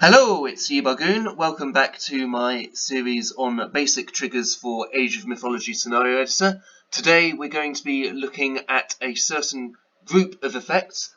Hello, it's Yibagoon. Welcome back to my series on basic triggers for Age of Mythology Scenario Editor. Today we're going to be looking at a certain group of effects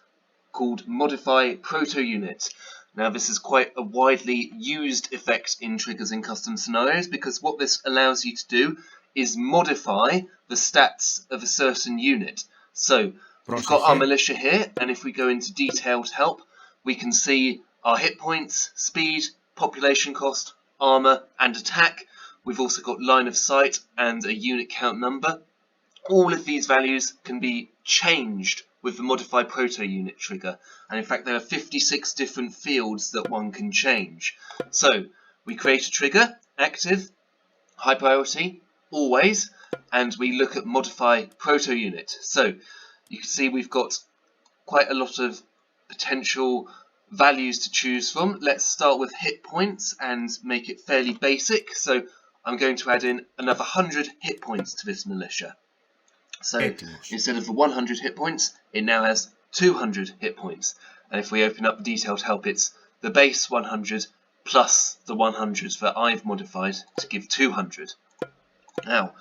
called Modify Protounit. Now this is quite a widely used effect in triggers in custom scenarios because what this allows you to do is modify the stats of a certain unit. So we've got our militia here, and if we go into detailed help, we can see our hit points, speed, population cost, armor, and attack. We've also got line of sight and a unit count number. All of these values can be changed with the Modify Protounit trigger, and in fact there are 56 different fields that one can change. So we create a trigger, active, high priority, always, and we look at Modify Protounit. So you can see we've got quite a lot of potential values to choose from. Let's start with hit points and make it fairly basic. So I'm going to add in another 100 hit points to this militia. So instead of the 100 hit points, it now has 200 hit points. And if we open up the detailed help, it's the base 100 plus the 100 that I've modified to give 200. Now,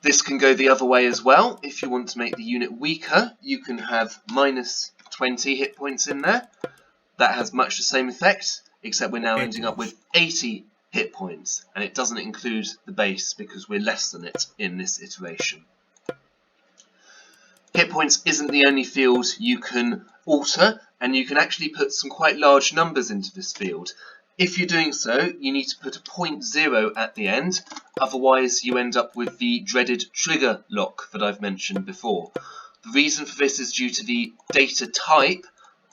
this can go the other way as well. If you want to make the unit weaker, you can have minus 20 hit points in there. That has much the same effect, except we're now ending up with 80 hit points, and it doesn't include the base because we're less than it in this iteration. Hit points isn't the only field you can alter, and you can actually put some quite large numbers into this field. If you're doing so, you need to put a 0.0 at the end, otherwise you end up with the dreaded trigger lock that I've mentioned before. The reason for this is due to the data type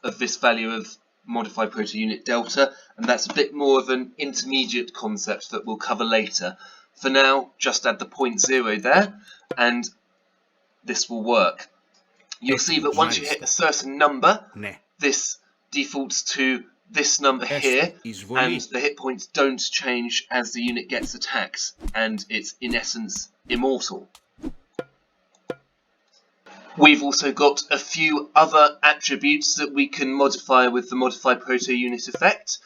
of this value of Modify Protounit delta, and that's a bit more of an intermediate concept that we'll cover later. For now, just add the 0.0 there, and this will work. You'll see that once you hit a certain number, this defaults to this number here, and the hit points don't change as the unit gets attacked, and it's in essence immortal. We've also got a few other attributes that we can modify with the Modify Protounit effect,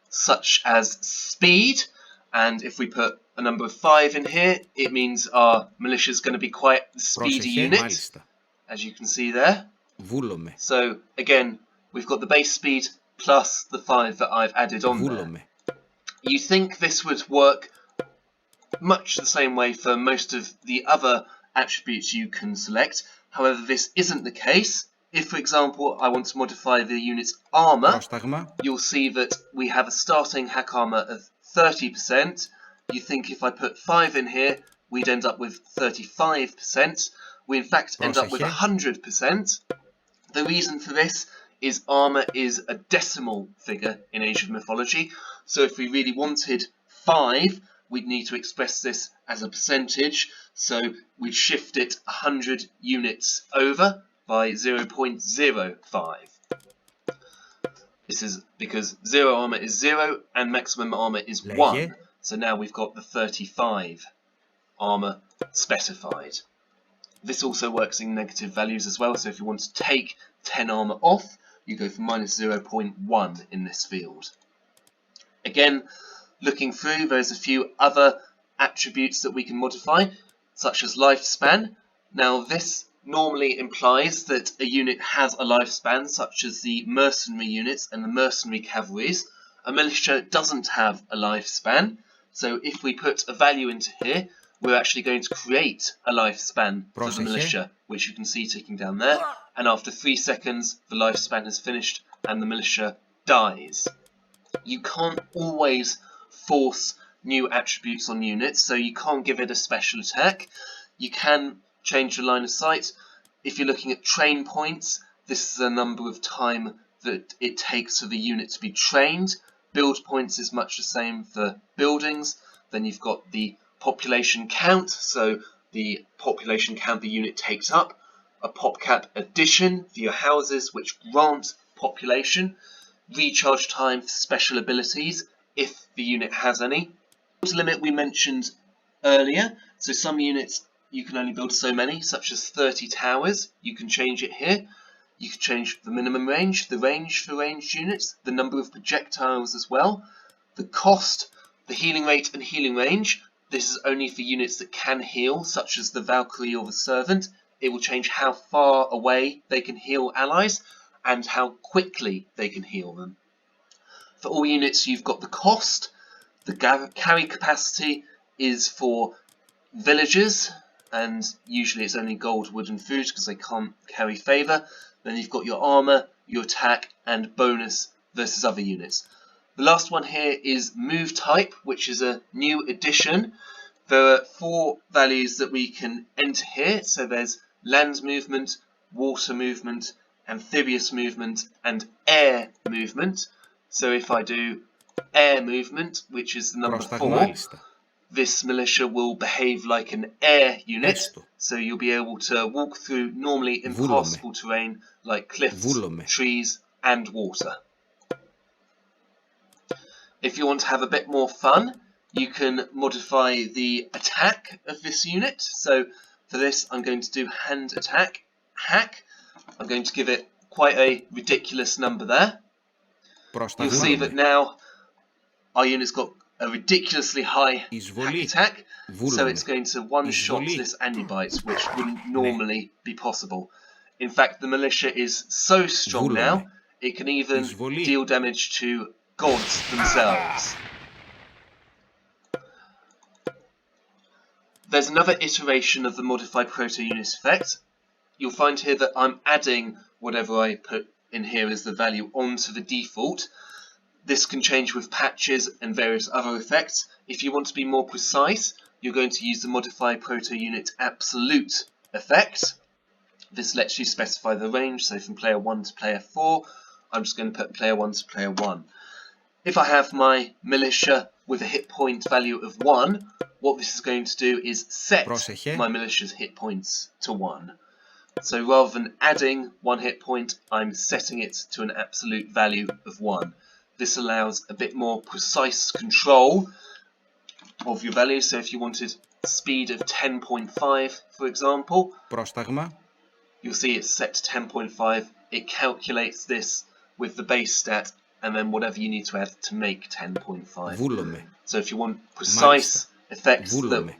such as speed, and if we put a number of 5 in here, it means our militia is going to be quite a speedy unit, as you can see there. So again, we've got the base speed plus the 5 that I've added on there. You think this would work much the same way for most of the other attributes you can select. However, this isn't the case. If, for example, I want to modify the unit's armor, you'll see that we have a starting hack armor of 30%. You think if I put 5 in here, we'd end up with 35%. We in fact end up with 100%. The reason for this is armor is a decimal figure in Age of Mythology. So if we really wanted 5, we'd need to express this as a percentage, so we'd shift it 100 units over by 0.05. This is because 0 armor is 0 and maximum armor is 1, so now we've got the 35 armor specified. This also works in negative values as well, so if you want to take 10 armor off, you go for minus 0.1 in this field. Again, looking through, there's a few other attributes that we can modify, such as lifespan. Now this normally implies that a unit has a lifespan, such as the mercenary units and the mercenary cavalries. A militia doesn't have a lifespan, so if we put a value into here, we're actually going to create a lifespan for the militia, which you can see ticking down there, and after 3 seconds the lifespan has finished and the militia dies. You can't always force new attributes on units, so you can't give it a special attack. You can change the line of sight. If you're looking at train points, this is a number of time that it takes for the unit to be trained. Build points is much the same for buildings. Then you've got the population count, so the population count the unit takes up. A pop cap addition for your houses, which grant population. Recharge time for special abilities, if the unit has any. The limit we mentioned earlier, so some units you can only build so many, such as 30 towers. You can change it here. You can change the minimum range, the range for ranged units, the number of projectiles as well, the cost, the healing rate and healing range. This is only for units that can heal, such as the Valkyrie or the Servant. It will change how far away they can heal allies and how quickly they can heal them. For all units, you've got the cost. The carry capacity is for villagers, and usually it's only gold, wood and food because they can't carry favour. Then you've got your armour, your attack and bonus versus other units. The last one here is move type, which is a new addition. There are 4 values that we can enter here. So there's land movement, water movement, amphibious movement and air movement. So if I do air movement, which is the number 4, this militia will behave like an air unit, so you'll be able to walk through normally impassable terrain like cliffs, trees and water. If you want to have a bit more fun, you can modify the attack of this unit. So for this I'm going to do hand attack, hack. I'm going to give it quite a ridiculous number there. You'll see that now our unit's got a ridiculously high hack attack, so it's going to one-shot this Anubite, which wouldn't normally be possible. In fact, the militia is so strong now, it can even deal damage to gods themselves. There's another iteration of the modified proto-unit effect. You'll find here that I'm adding whatever I put in here as the value onto the default. This can change with patches and various other effects. If you want to be more precise, you're going to use the Modify Proto-Unit Absolute effect. This lets you specify the range, so from player 1 to player 4, I'm just going to put player 1 to player 1. If I have my militia with a hit point value of 1, what this is going to do is set my militia's hit points to 1. So rather than adding 1 hit point, I'm setting it to an absolute value of 1. This allows a bit more precise control of your value. So if you wanted speed of 10.5, for example, you'll see it's set to 10.5. It calculates this with the base stat and then whatever you need to add to make 10.5. So if you want precise effects that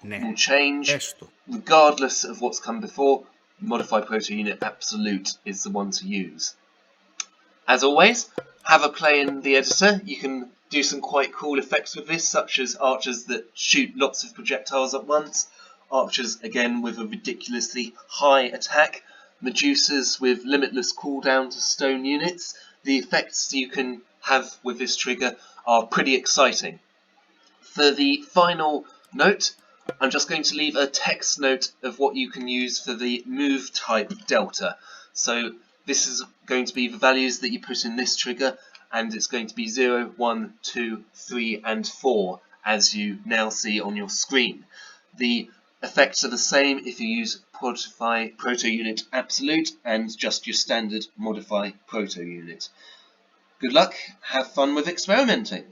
will change regardless of what's come before, Modify Proto Unit Absolute is the one to use. As always, have a play in the editor. You can do some quite cool effects with this, such as archers that shoot lots of projectiles at once, archers again with a ridiculously high attack, Medusas with limitless cooldown to stone units. The effects you can have with this trigger are pretty exciting. For the final note, I'm just going to leave a text note of what you can use for the move type delta. So this is going to be the values that you put in this trigger, and it's going to be 0, 1, 2, 3 and 4 as you now see on your screen. The effects are the same if you use Modify Proto Unit Absolute and just your standard Modify Proto Unit. Good luck, have fun with experimenting!